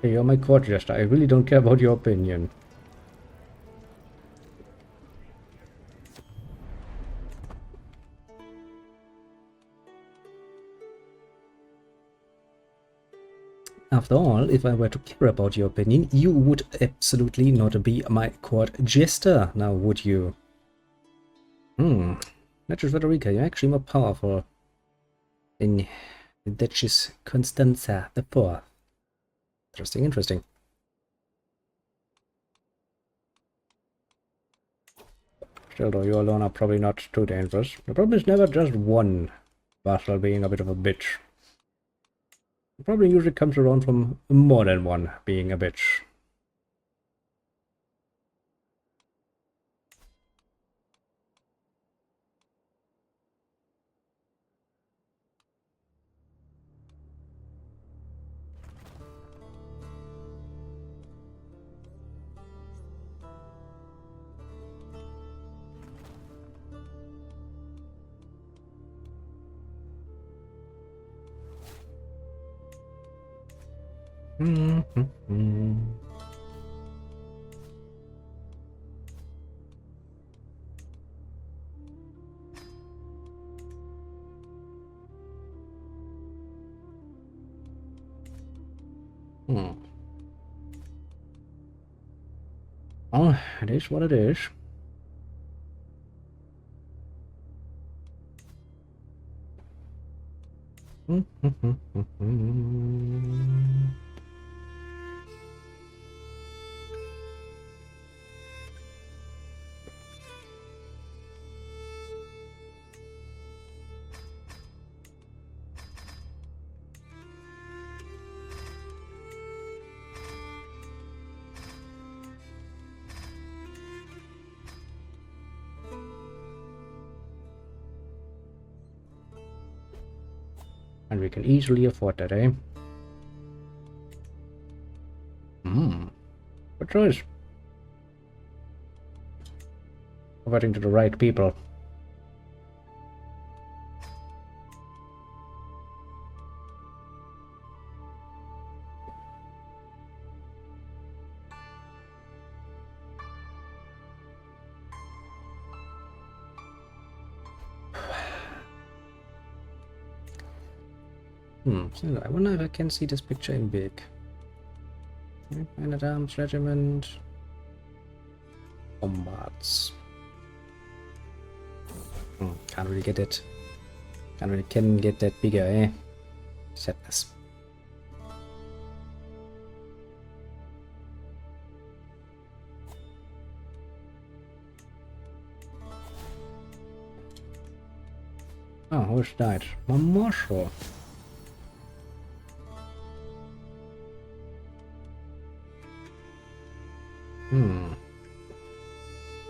Hey, you're my court jester. I really don't care about your opinion. After all, if I were to care about your opinion, you would absolutely not be my court jester, now would you? Duchess Frederica, you're actually more powerful than the Duchess Constanza the Fourth. Interesting, interesting. Still though, you alone are probably not too dangerous. The problem is never just one vassal being a bit of a bitch. It probably usually comes around from more than one being a bitch. Oh, it is what it is. And we can easily afford that, eh? Good choice. Converting to the right people. So I wonder if I can see this picture in big. Man-at-Arms Regiment. Combats. Can't really get it. Can get that bigger, eh? Sadness. Oh, who's died? My marshal.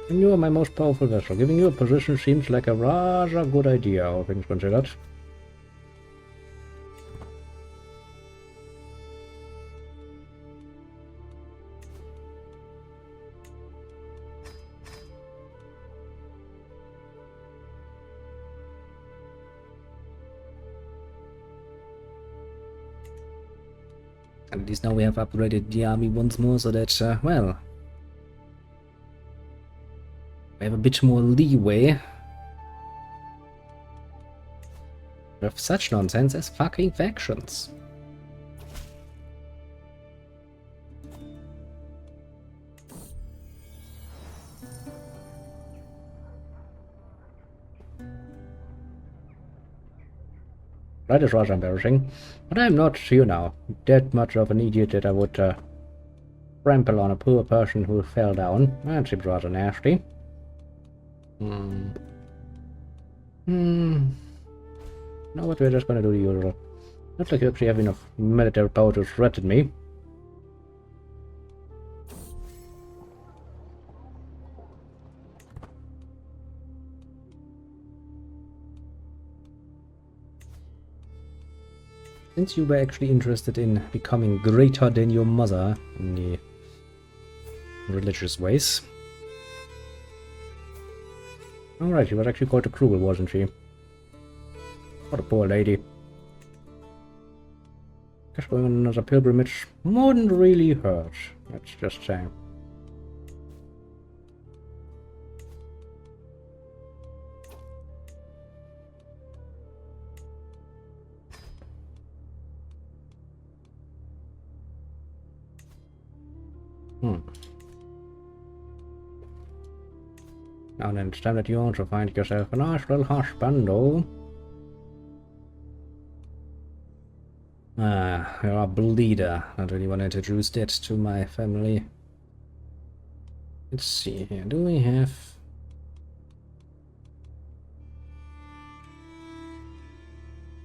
And you are my most powerful vessel. Giving you a position seems like a rather good idea, all things considered. At least now we have upgraded the army once more, so that, well, we have a bit more leeway with such nonsense as fucking factions. That is rather embarrassing, but I'm not, you know, that much of an idiot that I would trample on a poor person who fell down. That seems rather nasty. No, but we're just gonna do the usual. Looks like you actually have enough military power to threaten me. Since you were actually interested in becoming greater than your mother in the religious ways. Alright, she was actually quite a cruel, wasn't she? What a poor lady. Guess going on another pilgrimage wouldn't really hurt. Let's just say. Now then, it's time that you also find yourself a nice little husband, though. Ah, you're a bleeder. Not really want to introduce that to my family. Let's see here. Do we have...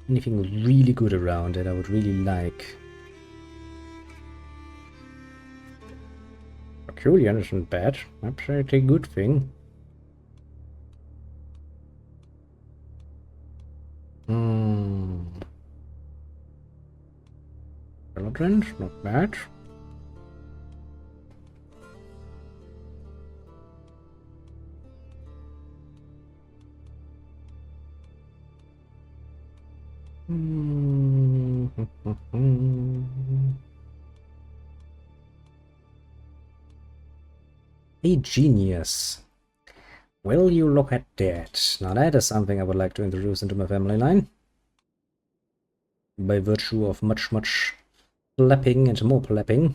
anything really good around that I would really like? Herculean isn't bad. Absolutely a good thing. Elotrans, not bad. A genius. Will you look at that? Now that is something I would like to introduce into my family line. By virtue of much flapping and more flapping.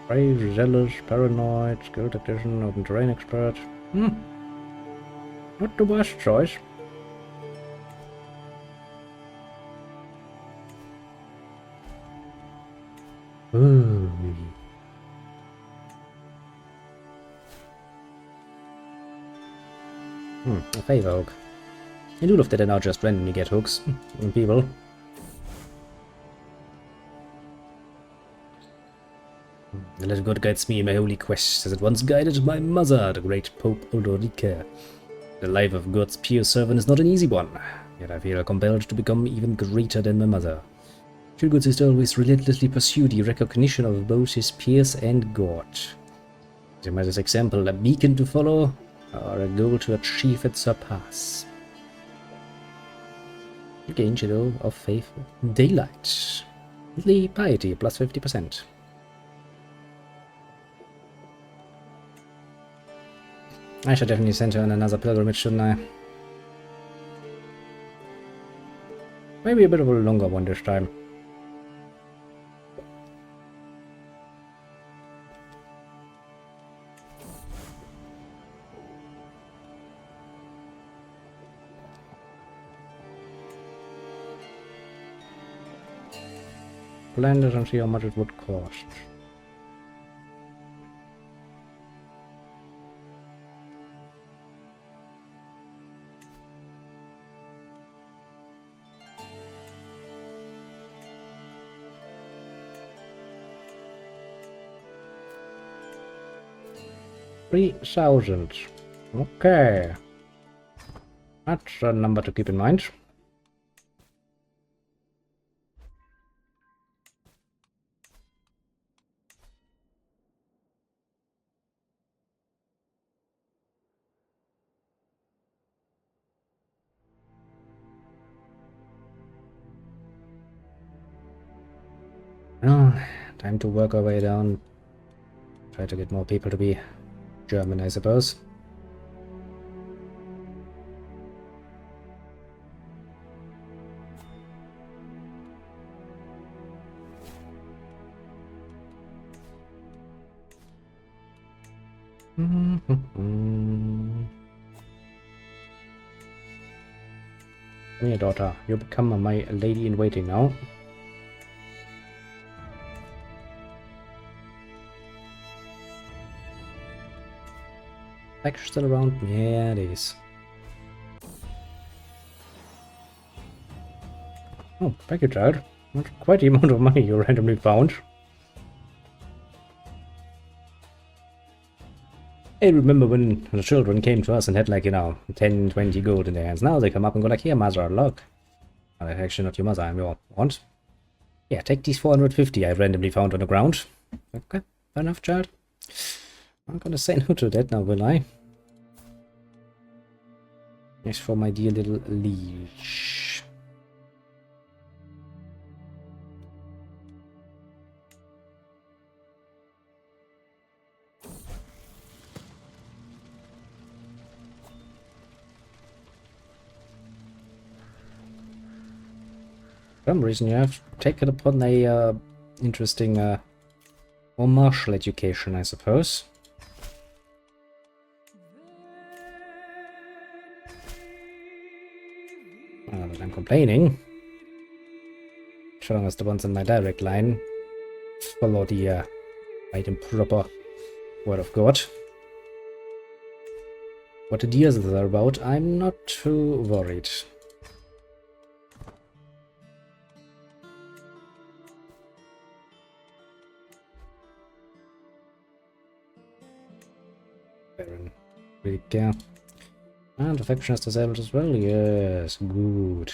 Brave, zealous, paranoid, skill tactician, open terrain expert. Not the worst choice. Ooh. A favor hook. I do love that I now just randomly get hooks from people. The little god guides me in my holy quest, as it once guided my mother, the great Pope Odorica. The life of God's pure servant is not an easy one, yet I feel compelled to become even greater than my mother. True good sister always relentlessly pursue the recognition of both his peers and God. Is him as his example a beacon to follow, or a goal to achieve and surpass? You gain Shadow of Faith Daylight. Weekly piety plus 50%. I should definitely send her on another pilgrimage, shouldn't I? Maybe a bit of a longer one this time. Plan this and see how much it would cost. $3,000. Okay. That's a number to keep in mind. Oh, time to work our way down. Try to get more people to be German, I suppose. Come here, daughter. You become my lady in waiting now. Package still around? Yeah, it is. Oh, thank you, child. Not quite the amount of money you randomly found. I remember when the children came to us and had like, 10, 20 gold in their hands. Now they come up and go like, here, mother, look. Well, that's actually not your mother, I'm your aunt. Yeah, take these 450 I randomly found on the ground. Okay, fair enough, child. I'm gonna say no to that now, will I? Yes, for my dear little leash. For some reason you have taken upon a interesting more martial education, I suppose. Not that I'm complaining. So long as the ones in my direct line follow the right and proper word of God. What the deers are about, I'm not too worried. Baron, really care. And affection is disabled as well, yes, good.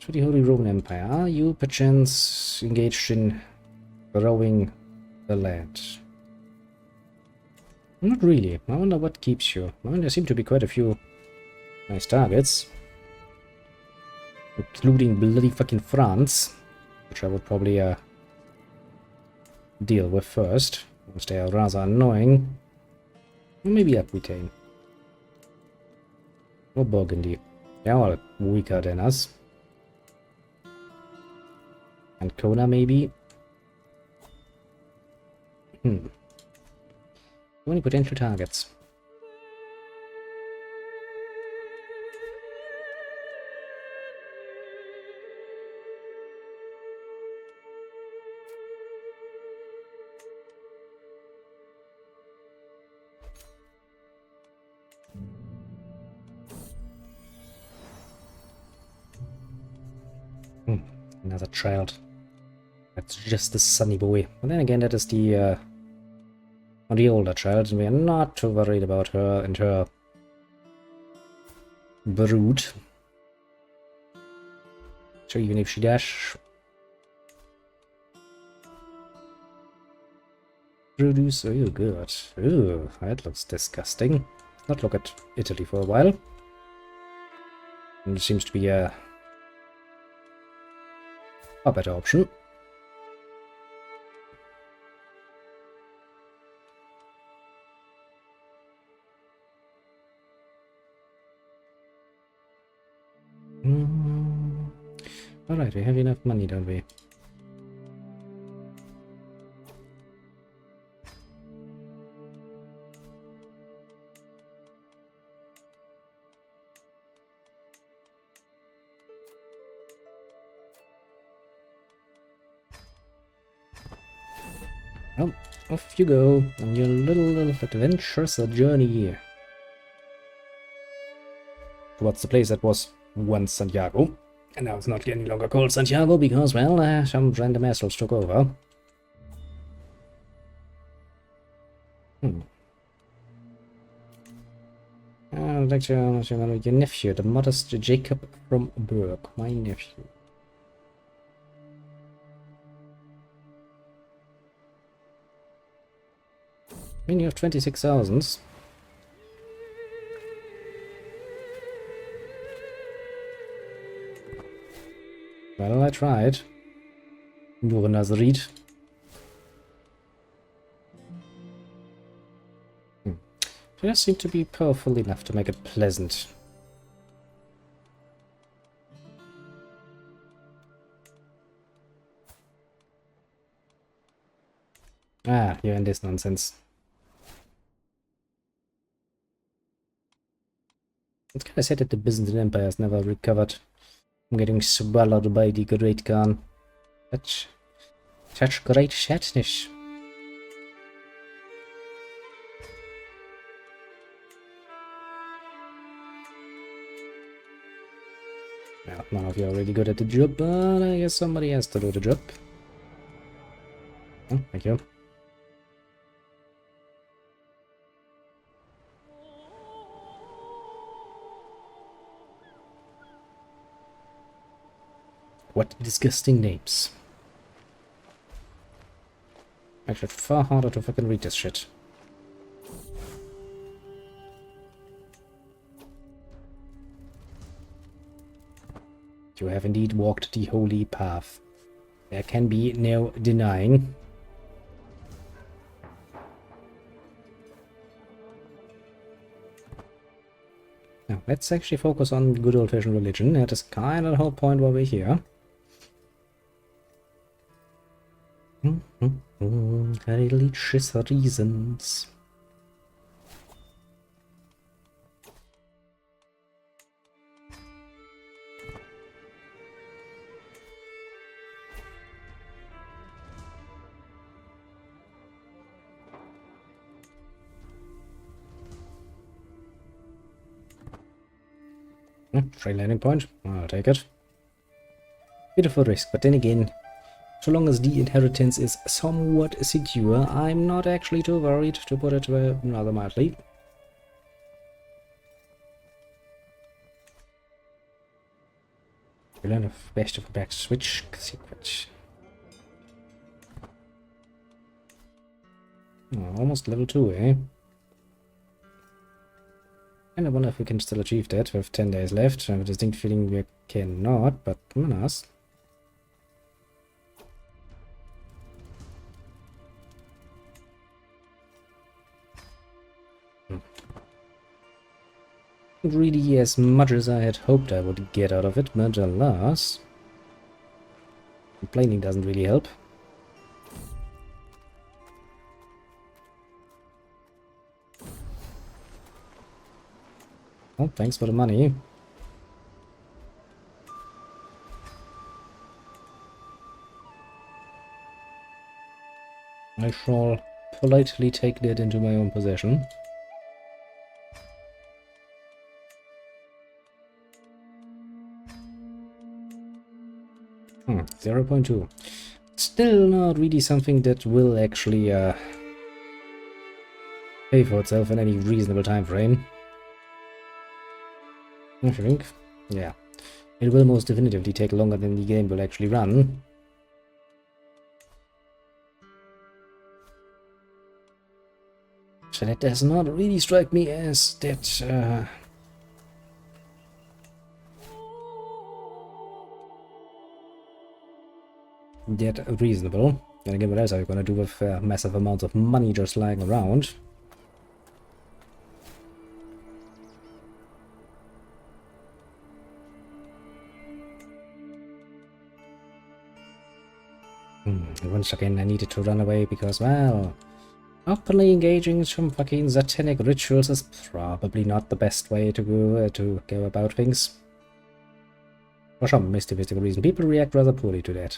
To the Holy Roman Empire, are you perchance engaged in growing the land? Not really. I wonder what keeps you. Well, there seem to be quite a few nice targets. Including bloody fucking France. Which I would probably deal with first. Because they are rather annoying. Or maybe Aquitaine. Or Burgundy. They are all weaker than us. Ancona maybe? Too many potential targets. Another child. That's just the sunny boy. But then again, that is the older child, and we are not too worried about her and her brood. So even if she dash produce, oh good. Ooh, that looks disgusting. Not look at Italy for a while. And it seems to be a better option. Alright, we have enough money, don't we? Well, off you go on your little adventurous journey towards the place that was once Santiago. And now it's not any longer called Santiago because, well, some random assholes took over. I'd like to know your nephew, the modest Jacob from Burke, my nephew. I mean, you have 26,000. Well, I tried. Nur Nazrid. They just seem to be powerful enough to make it pleasant. Ah, you're in this nonsense. It's kind of sad that the Byzantine Empire has never recovered from getting swallowed by the Great Khan. Such great sadness. Well, none of you are really good at the job, but I guess somebody has to do the job. Oh, thank you. What disgusting names. Makes it far harder to fucking read this shit. You have indeed walked the holy path. There can be no denying. Now, let's actually focus on good old-fashioned religion. That is kind of the whole point why we're here. Religious reasons. Trade landing point. I'll take it. Bit of a risk, but then again, so long as the inheritance is somewhat secure, I'm not actually too worried, to put it rather mildly. We learn a best of back switch secret. Oh, almost level 2, eh? And I wonder if we can still achieve that with 10 days left. I have a distinct feeling we cannot, but manas. Not really as much as I had hoped I would get out of it, but alas. Complaining doesn't really help. Oh, thanks for the money. I shall politely take that into my own possession. 0.2. Still not really something that will actually pay for itself in any reasonable time frame. I think. Yeah. It will most definitively take longer than the game will actually run. So that does not really strike me as that that reasonable. And again, what else are you gonna do with massive amounts of money just lying around? Once again, I needed to run away because, well, openly engaging in some fucking satanic rituals is probably not the best way to go about things. For some mystical reason, people react rather poorly to that.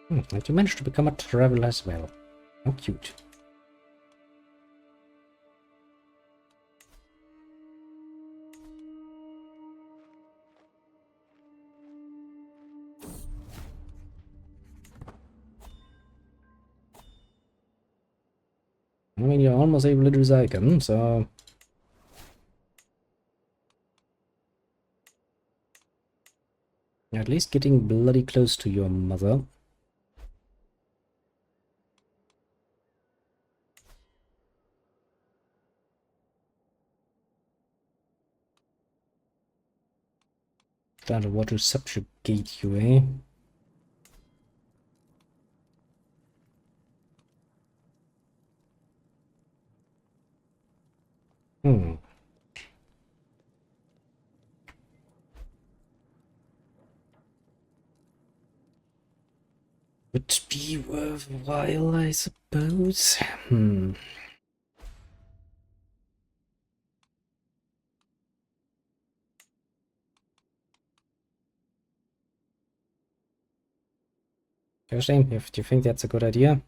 And you managed to become a traveler as well. How cute. I mean, you're almost able to do Zycon, so... you're at least getting bloody close to your mother. Trying to want to subjugate you, eh? Would be worthwhile, I suppose. Shame if you think that's a good idea.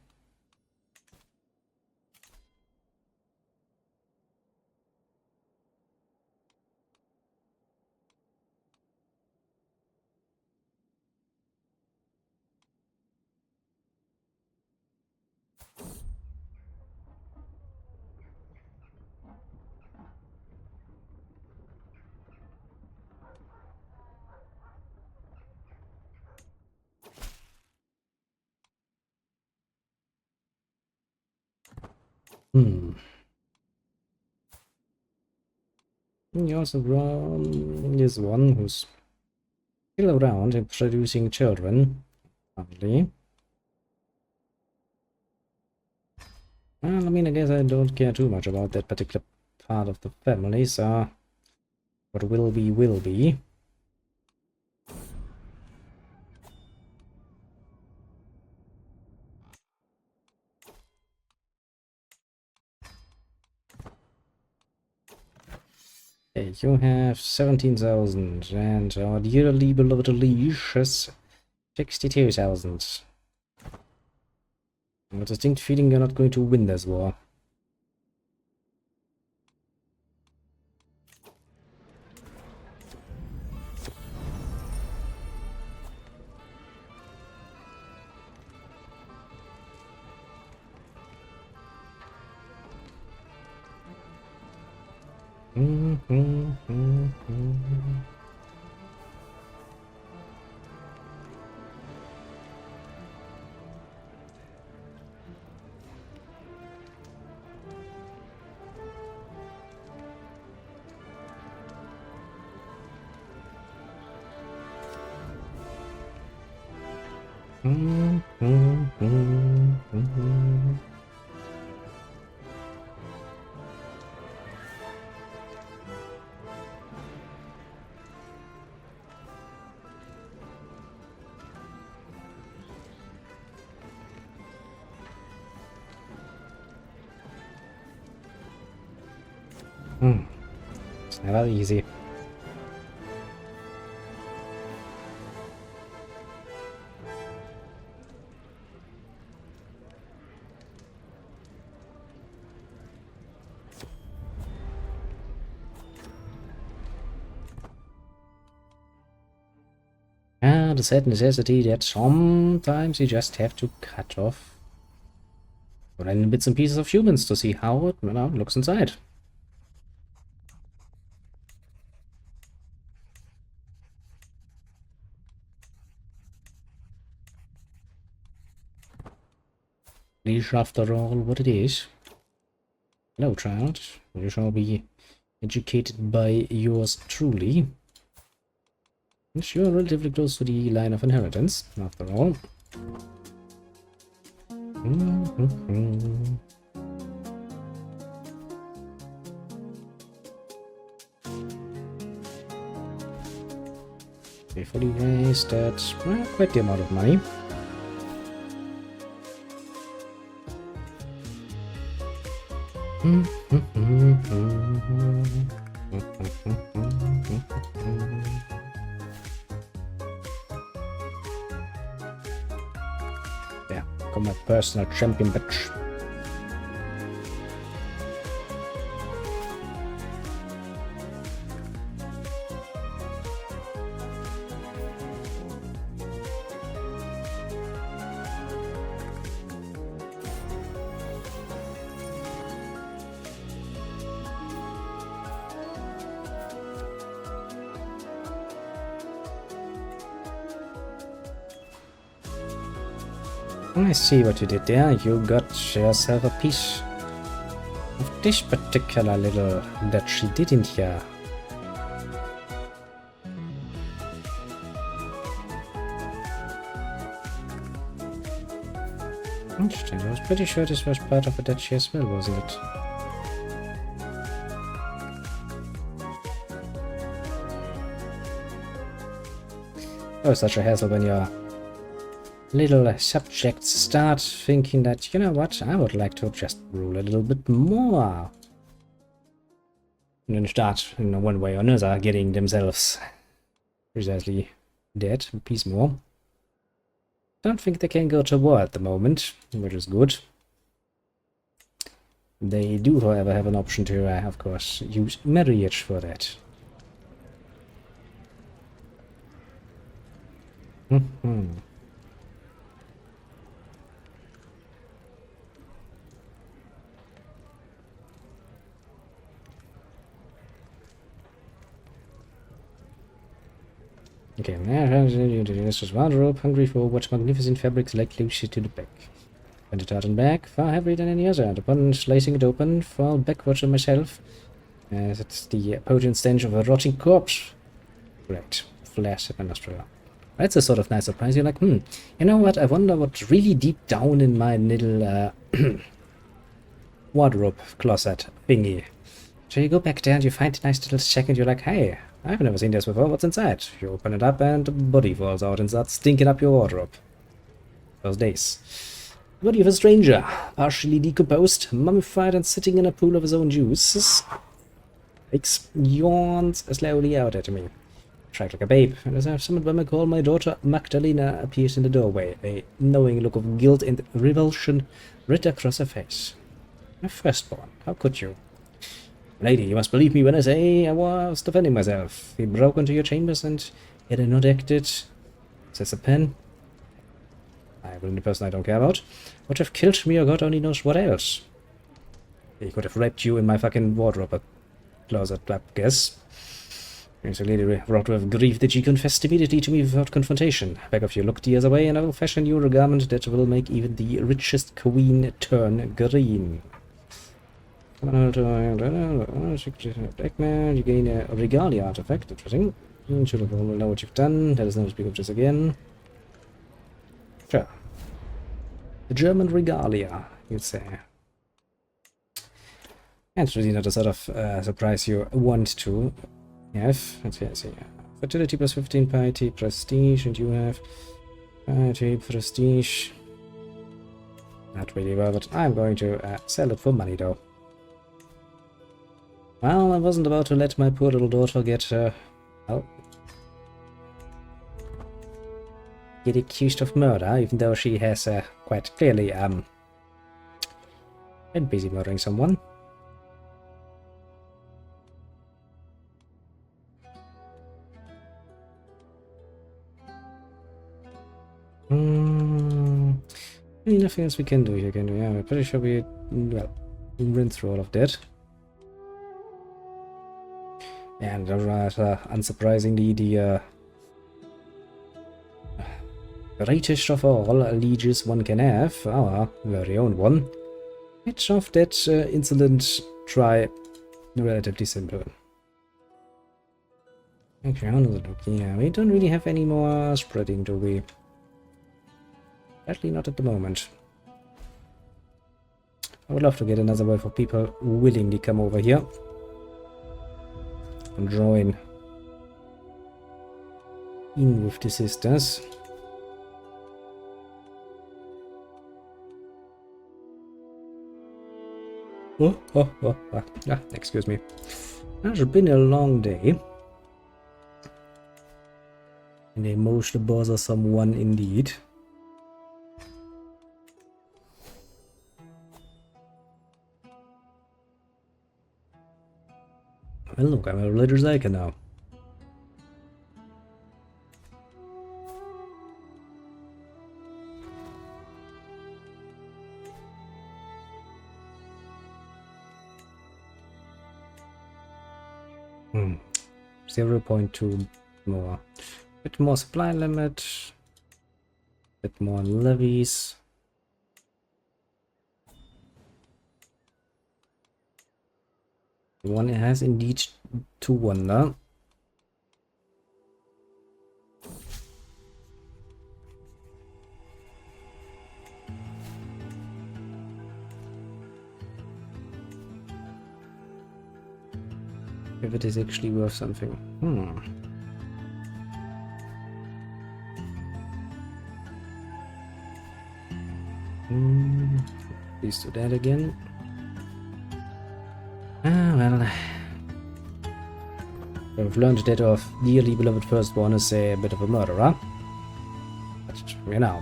He also is one who's still around and producing children, apparently. Well, I mean, I guess I don't care too much about that particular part of the family, so what will be, will be. Okay, you have 17,000, and our dearly beloved liege has 62,000. I have a distinct feeling you're not going to win this war. It's never easy. The sad necessity that sometimes you just have to cut off random bits and pieces of humans to see how it, looks inside. Leash, after all, what it is. Hello, child. You shall be educated by yours truly. You're relatively close to the line of inheritance, after all. Okay, fully raised at quite the amount of money. Yeah, got my personal champion bitch. I see what you did there. You got yourself a piece of this particular little duchy, didn't ya? Interesting. I was pretty sure this was part of a duchy as well, wasn't it? Oh, such a hassle when your little subjects start thinking that, you know what, I would like to just rule a little bit more. And then start, one way or another, getting themselves precisely dead, a piece more. Don't think they can go to war at the moment, which is good. They do, however, have an option to, of course, use marriage for that. Okay, this was wardrobe, hungry for what magnificent fabrics lie closer to the back. Went it out and back, far heavier than any other, and upon slicing it open, fall backwards on myself. That's the potent stench of a rotting corpse. Great. Flash at my nostril. That's a sort of nice surprise. You're like, you know what, I wonder what's really deep down in my little wardrobe closet thingy. So you go back there and you find a nice little shack and you're like, hey, I've never seen this before, what's inside? You open it up and a body falls out and starts stinking up your wardrobe. Those days. The body of a stranger, partially decomposed, mummified and sitting in a pool of his own juices. Yawns slowly out at me. Tried like a babe, and as I've summoned by my call, my daughter Magdalena appears in the doorway, a knowing look of guilt and revulsion writ across her face. My firstborn, how could you? Lady, you must believe me when I say I was defending myself. He broke into your chambers and had I not acted, says the pen, I will the person I don't care about, would have killed me or God only knows what else. He could have raped you in my fucking wardrobe closet, I guess. The lady wrought with grief that she confessed immediately to me without confrontation. Back of you, look the other way, and I will fashion you a garment that will make even the richest queen turn green. You gain a regalia artifact, interesting. Should have all know what you've done. Let us never speak of this again. Sure. The German regalia, you'd say. And it's really not a sort of surprise you want to have. Let's see. Fertility plus 15, piety, prestige, and you have piety, prestige. Not really well, but I'm going to sell it for money though. Well, I wasn't about to let my poor little daughter get, get accused of murder, even though she has quite clearly been busy murdering someone. Nothing else we can do here, can we? Yeah, we're pretty sure we, well, rinse through all of that. And unsurprisingly, the greatest of all lieges one can have, our very own one, which of that incident try relatively simple. Okay, another look. Yeah, we don't really have any more spreading, do we? Actually, not at the moment. I would love to get another wave of people willingly come over here and join in with the sisters. Excuse me. It's been a long day. And a most bothersome one indeed. Well, look, I'm a religious icon now. Hmm. 0.2 more. Bit more supply limit. Bit more levies. One has indeed to wonder. If it is actually worth something. Please do that again. Well, we've learned that our dearly beloved firstborn is a bit of a murderer. But, you know,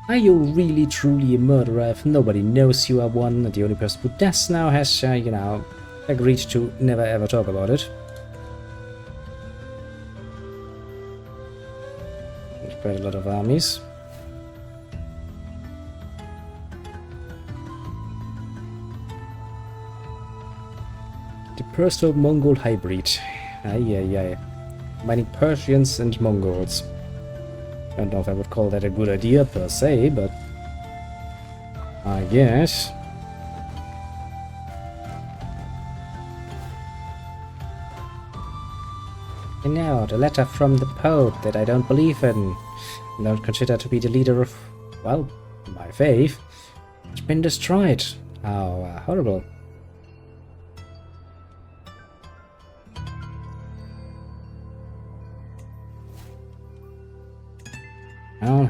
Are you really truly a murderer if nobody knows you are one, and the only person who does now has, you know, agreed to never ever talk about it? There's quite a lot of armies. The Perso-Mongol hybrid. Ay, ay, ay. Combining Persians and Mongols. I don't know if I would call that a good idea per se, but I guess. You know, the letter from the Pope that I don't believe in, and don't consider to be the leader of, well, my faith, has been destroyed. How horrible. Well,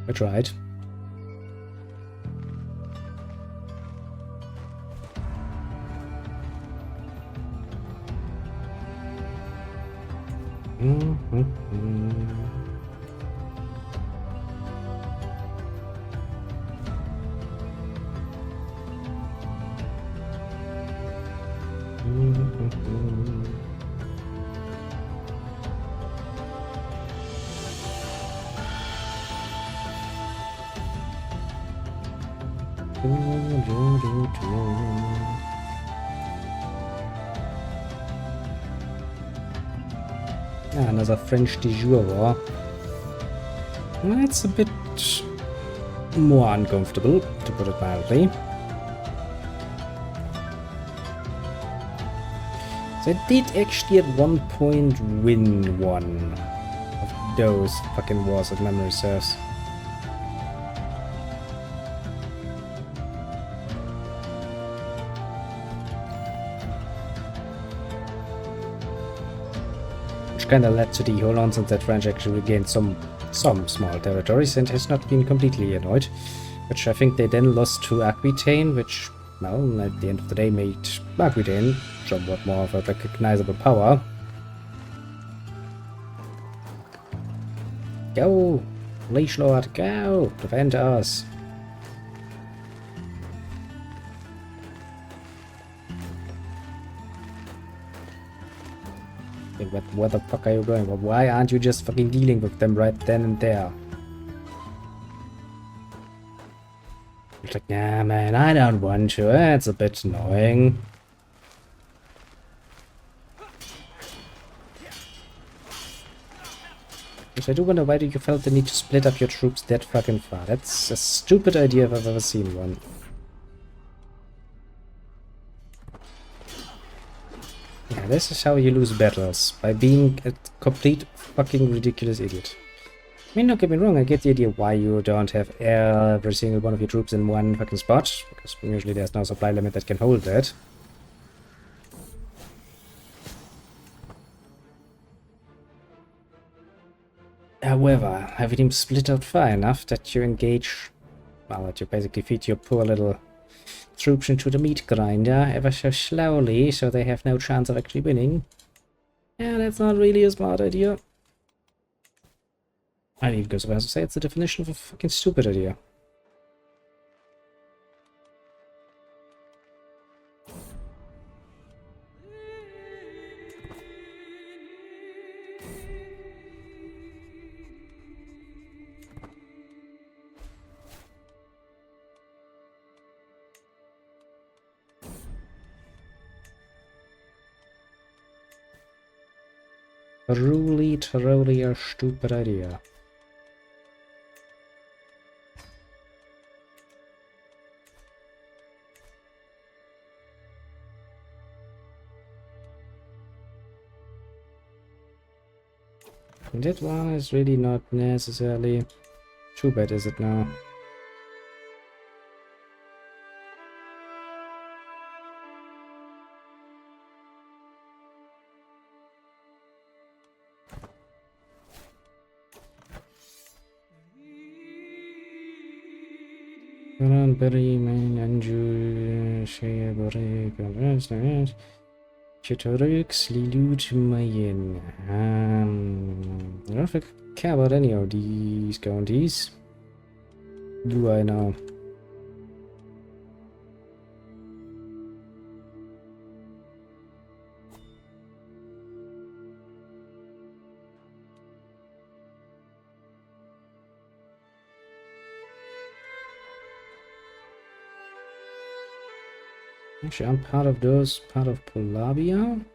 we tried. Another French de jure war. That's a bit more uncomfortable, to put it mildly. So I did actually at one point win one of those fucking wars, if memory serves. Kind of led to the whole nonsense that France actually regained some small territories and has not been completely annoyed, which I think they then lost to Aquitaine, which, well, at the end of the day made Aquitaine somewhat more of a recognizable power. Go! Leash Lord, go! Defend us! But where the fuck are you going? But why aren't you just fucking dealing with them right then and there? It's like, nah man, I don't want to. It's a bit annoying. Yes, I do wonder why you felt the need to split up your troops that fucking far. That's a stupid idea if I've ever seen one. Yeah, this is how you lose battles, by being a complete fucking ridiculous idiot. I mean, don't get me wrong, I get the idea why you don't have every single one of your troops in one fucking spot, because usually there's no supply limit that can hold that. However, having them split out far enough that you engage, well, that you basically feed your poor little troops into the meat grinder ever so slowly, so they have no chance of actually winning. Yeah, that's not really a smart idea. I'd even go so far as to say it's the definition of a fucking stupid idea. Truly a stupid idea. That one is really not necessarily too bad, is it now? Berry, main, Anju, Shea, Borek, Chitorix, Lilut, Mayen. I don't think I care about any of these counties. Do I now? Actually, I'm part of those, part of Polabia.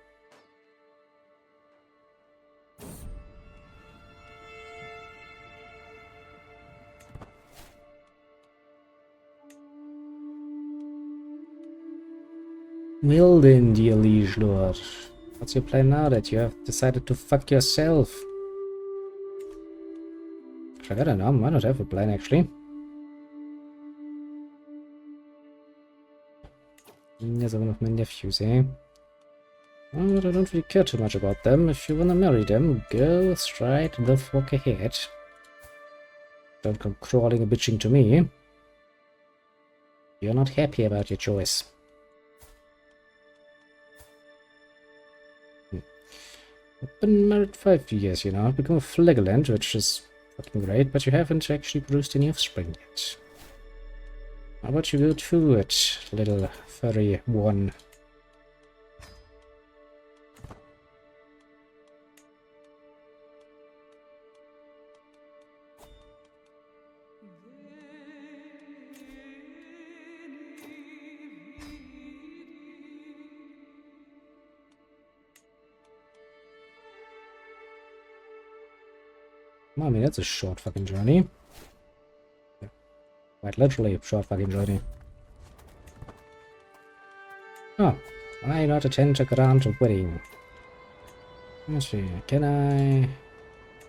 Well then, dear liege lord, what's your plan now that you have decided to fuck yourself? I don't know, I don't have a plan actually. There's one of my nephews, eh? Well, I don't really care too much about them. If you wanna marry them, go straight the fuck ahead. Don't come crawling and bitching to me. You're not happy about your choice. I've been married 5 years, you know. I've become a flagellant, which is fucking great, but you haven't actually produced any offspring yet. How about you go to it, little furry one? I mean, that's a short fucking journey. Quite literally a short fucking journey. Oh, why not attend a grand wedding? Let's see, can I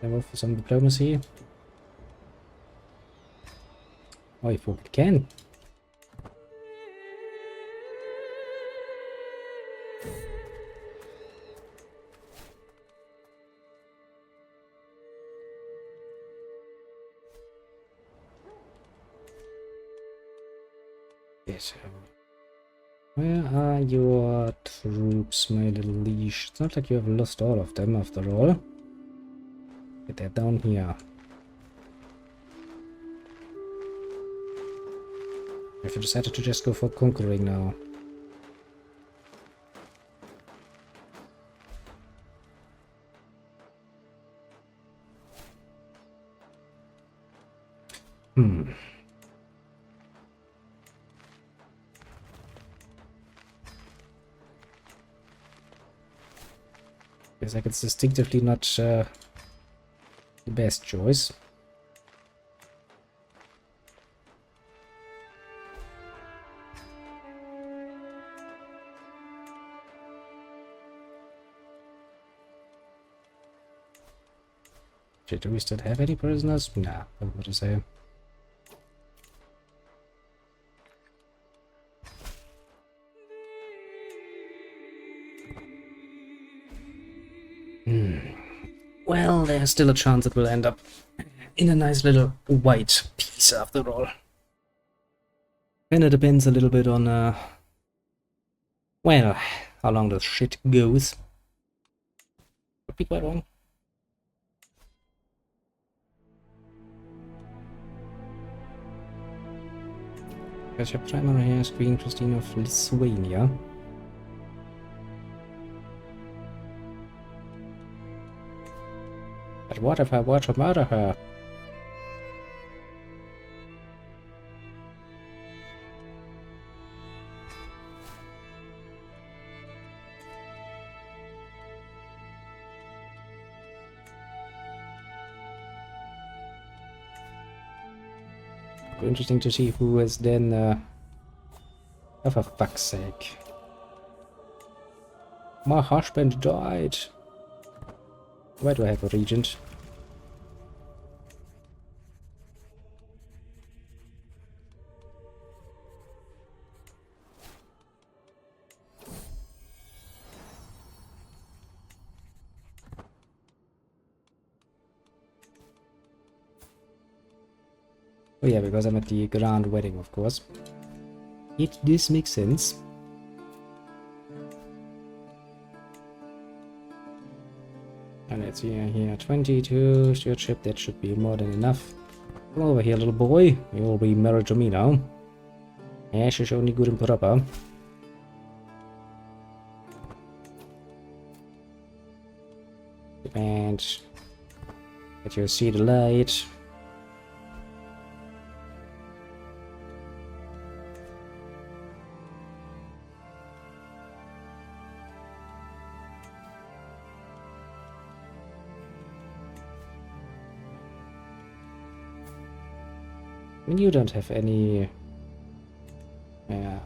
go for some diplomacy? Oh, you fucking can. Yes. Where are your troops, my little leash? It's not like you have lost all of them after all. Get that down here. If you decided to just go for conquering now. Feels like it's distinctively not the best choice. Do we still have any prisoners? Nah, I would say. Well, there's still a chance it will end up in a nice little white piece after all. And it depends a little bit on, well, how long the shit goes. Could be quite long. Because your primary here is Queen Christine of Lithuania. But what if I were to murder her? Interesting to see who is then, oh, for fuck's sake. My husband died. Why do I have a regent? Oh yeah, because I'm at the grand wedding, of course. This makes sense. And let's see here, 22 stewardship, that should be more than enough. Come over here, little boy. You'll be married to me now. Ash is only good and proper. And get you see the light. I mean, you don't have any... Yeah.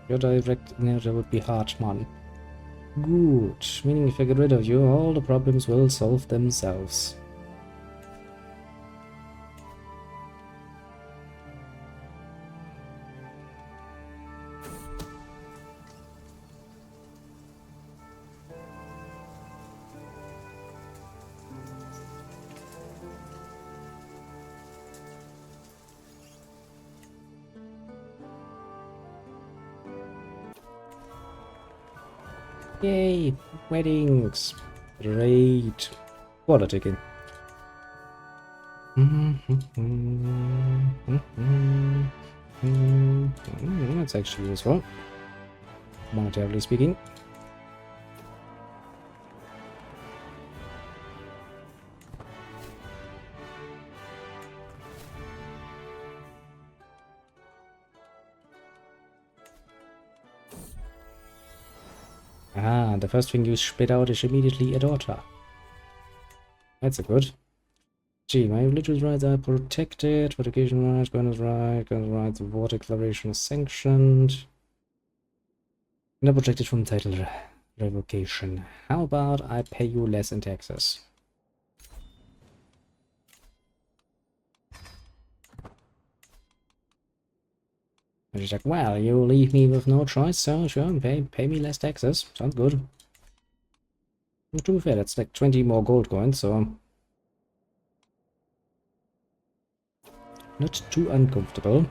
Your direct... No, that would be Hartmann. Good. Meaning if I get rid of you, all the problems will solve themselves. Yay! Weddings! Great! Water ticket. That's actually useful. Monetarily speaking. Ah, the first thing you spit out is immediately a daughter. That's a good. Gee, my religious rights are protected, fortification rights, guns rights, war declaration is sanctioned. Not protected from title revocation. How about I pay you less in taxes? And she's like, well, you leave me with no choice, so sure, pay me less taxes. Sounds good. And to be fair, that's like 20 more gold coins, so... not too uncomfortable.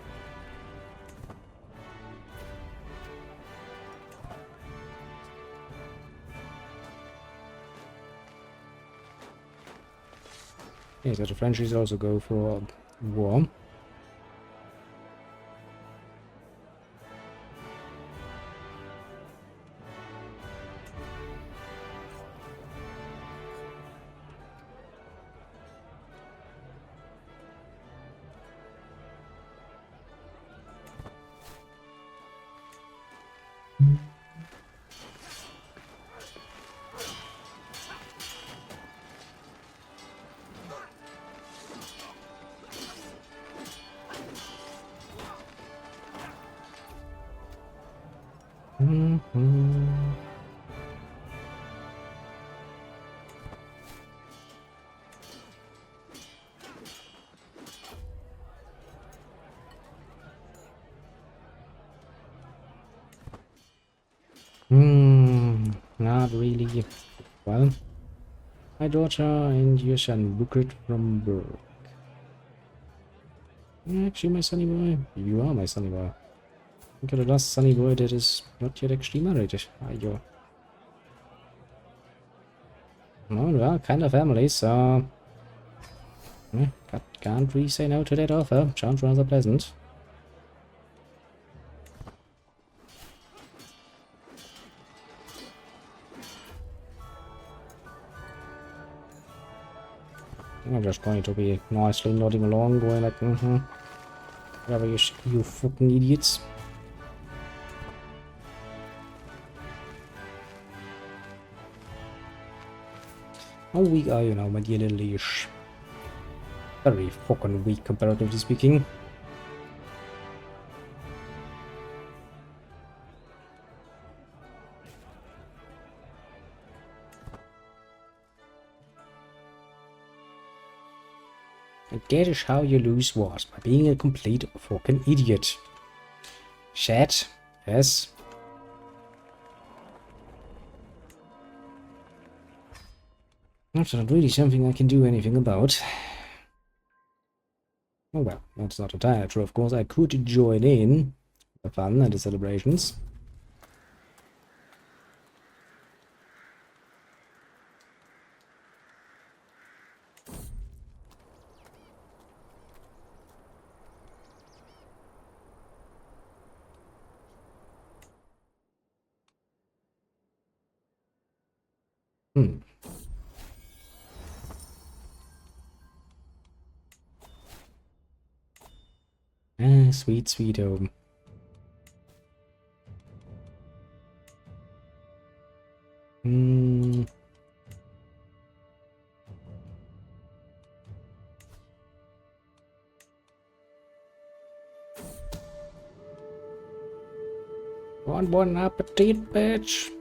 Okay, so the Frenchies also go for war. Not really. Well, my daughter Inncius and Bukrit from birth. Actually, my sonny boy. You are my sonny boy. Look at the last sonny boy that is not yet actually married. Are you? Oh, well, kind of family, so... can't really say no to that offer. Sounds rather pleasant. I'm just going to be nicely nodding along, going like, whatever you fucking idiots. How weak are you now, my dear little leash? Very fucking weak, comparatively speaking. And that is how you lose wars, by being a complete fucking idiot. Chat, yes. That's not really something I can do anything about. Oh well, that's not entirely true, of course. I could join in the fun and the celebrations. Hmm. Ah, sweet, sweet home. Hmm. Want bon appetit, bitch?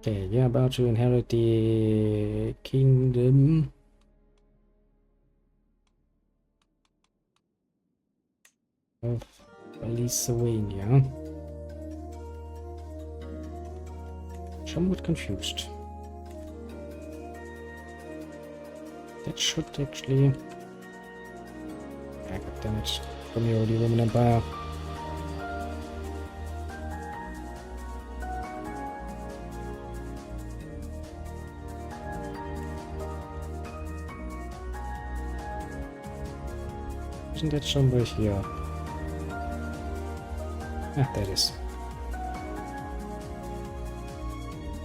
Okay, you're about to inherit the kingdom of Lithuania. Somewhat confused. That should actually... Ah, God damn it. From the Holy Roman Empire. Isn't that somewhere here? Ah, there it is.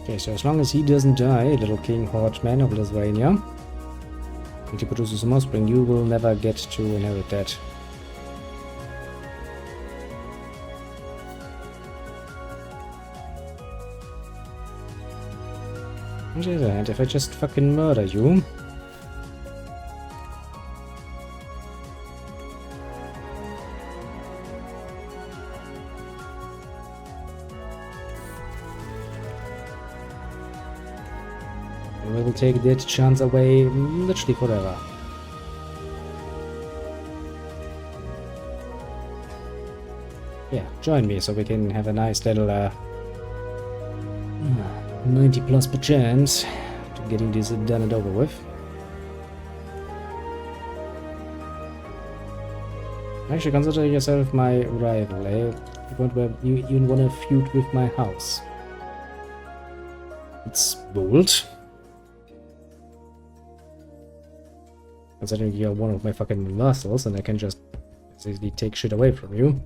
Okay, so as long as he doesn't die, little King Horseman of Lithuania, and he produces some offspring, you will never get to inherit that. On the other hand, if I just fucking murder you... we will take that chance away literally forever. Yeah, join me so we can have a nice little 90+ chance to getting this done and over with. Actually, consider yourself my rival, eh? You even want to feud with my house. It's bold. Considering you're one of my fucking vassals and I can just easily take shit away from you.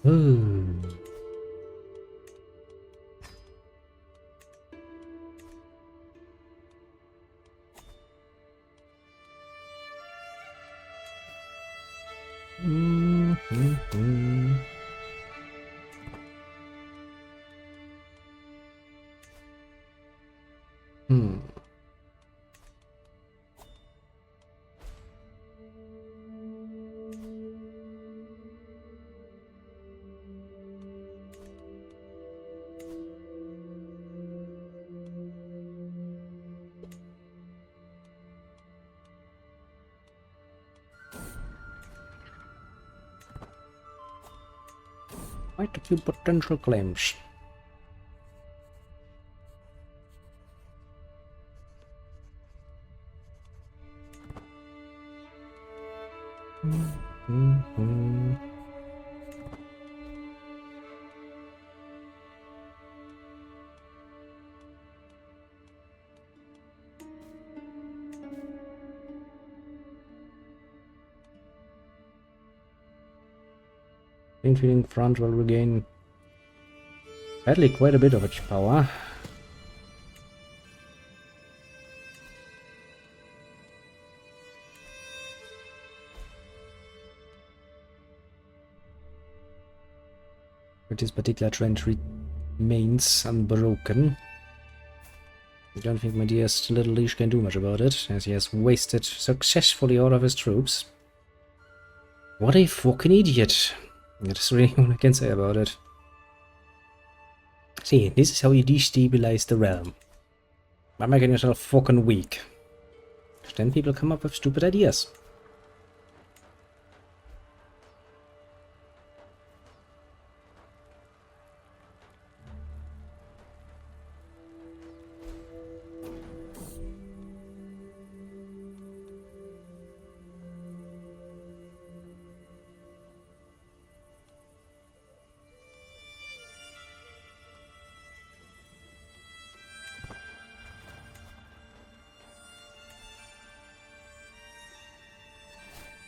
Hmm. Quite a few potential claims. Infilling front will regain badly quite a bit of its power. But this particular trend remains unbroken. I don't think my dearest little leash can do much about it, as he has wasted successfully all of his troops. What a fucking idiot! That's really all I can say about it. See, this is how you destabilize the realm. By making yourself fucking weak. Then people come up with stupid ideas.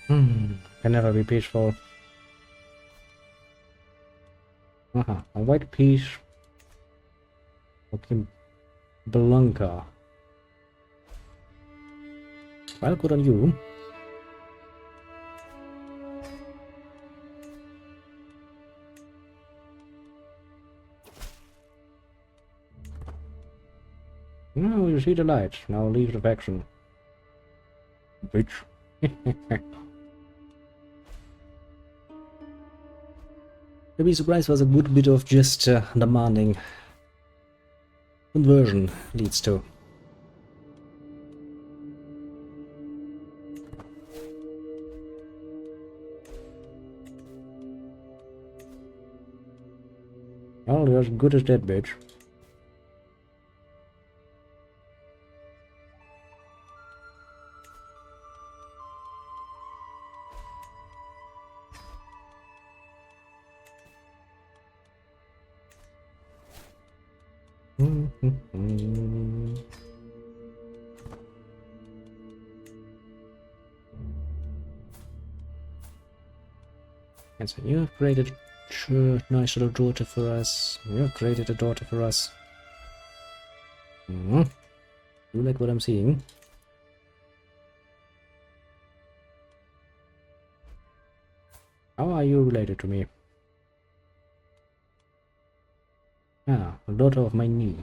Can never be peaceful. A white piece. Okay, Blanca. Well, good on you. No, you see the light. Now leave the faction. Bitch. Maybe surprise was a good bit of just demanding conversion leads to. Well, you're as good as that bitch. And so you have created a nice little daughter for us. You have created a daughter for us. You like what I'm seeing? How are you related to me? Ah, a daughter of my niece.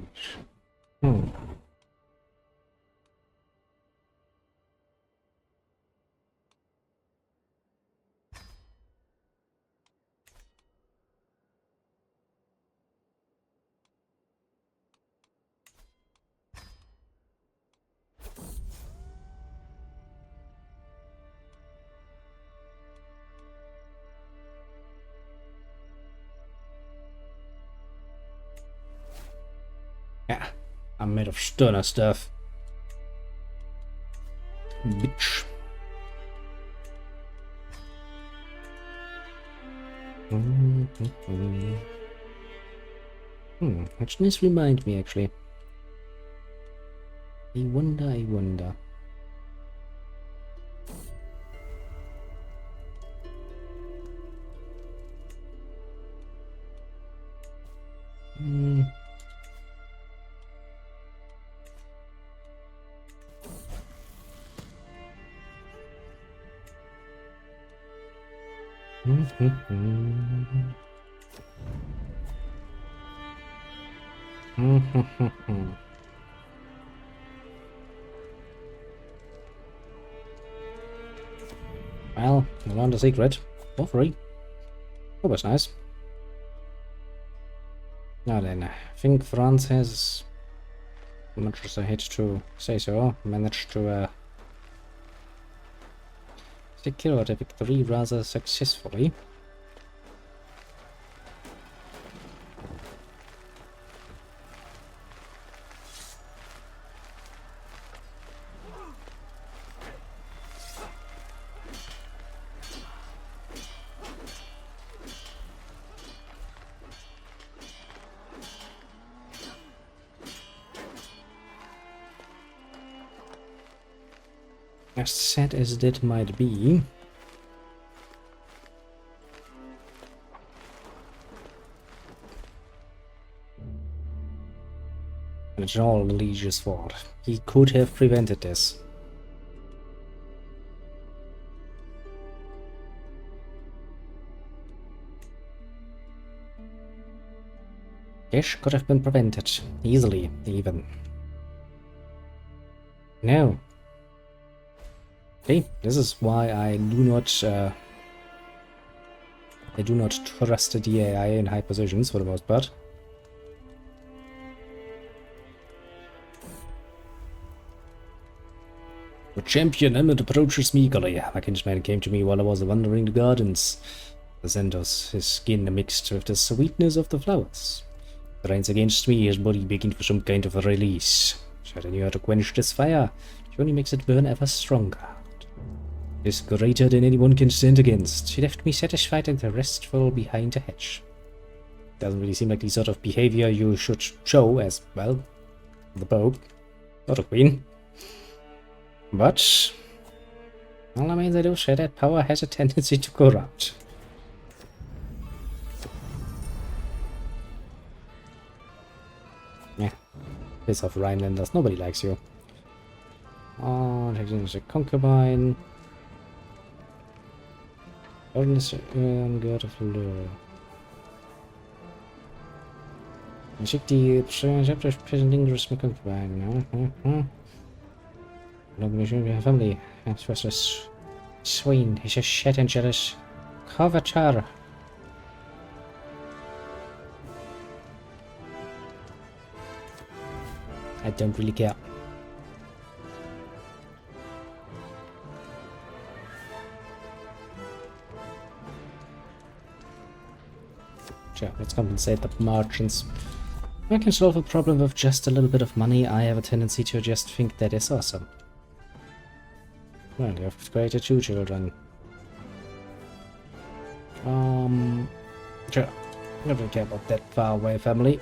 Yeah, I'm made of stunner stuff. Bitch. Actually, this reminds me, actually. I wonder. Well, I learned a secret for free. That was nice. Now then, I think France has, much as I hate to say so, managed to secure the victory rather successfully. As sad as that might be, and it's all Legion's fault. He could have prevented this. This could have been prevented, easily, even. No. See, this is why I do not trust the AI in high positions for the most part. The champion Emmett approaches me eagerly. My kinsman came to me while I was wandering the gardens. The scent of his skin mixed with the sweetness of the flowers. The rains against me, his body begging for some kind of a release. Should I knew how to quench this fire, she only makes it burn ever stronger. It is greater than anyone can stand against. She left me satisfied and restful behind a hedge. Doesn't really seem like the sort of behavior you should show as, well, the Pope, not a queen. But Well, I mean, they do say that power has a tendency to corrupt. Yeah. Piss off Rhinelanders, nobody likes you. Oh, taking a concubine. Ordnance God of Lure. Schick die Dangerous concubine. Look, we should be a family. That's for us. Swine, he's a shit and jealous. Coveter. I don't really care. Sure, let's compensate the merchants. I can solve a problem with just a little bit of money. I have a tendency to just think that is awesome. Well, you have created 2 children. Sure. I don't really care about that far away family.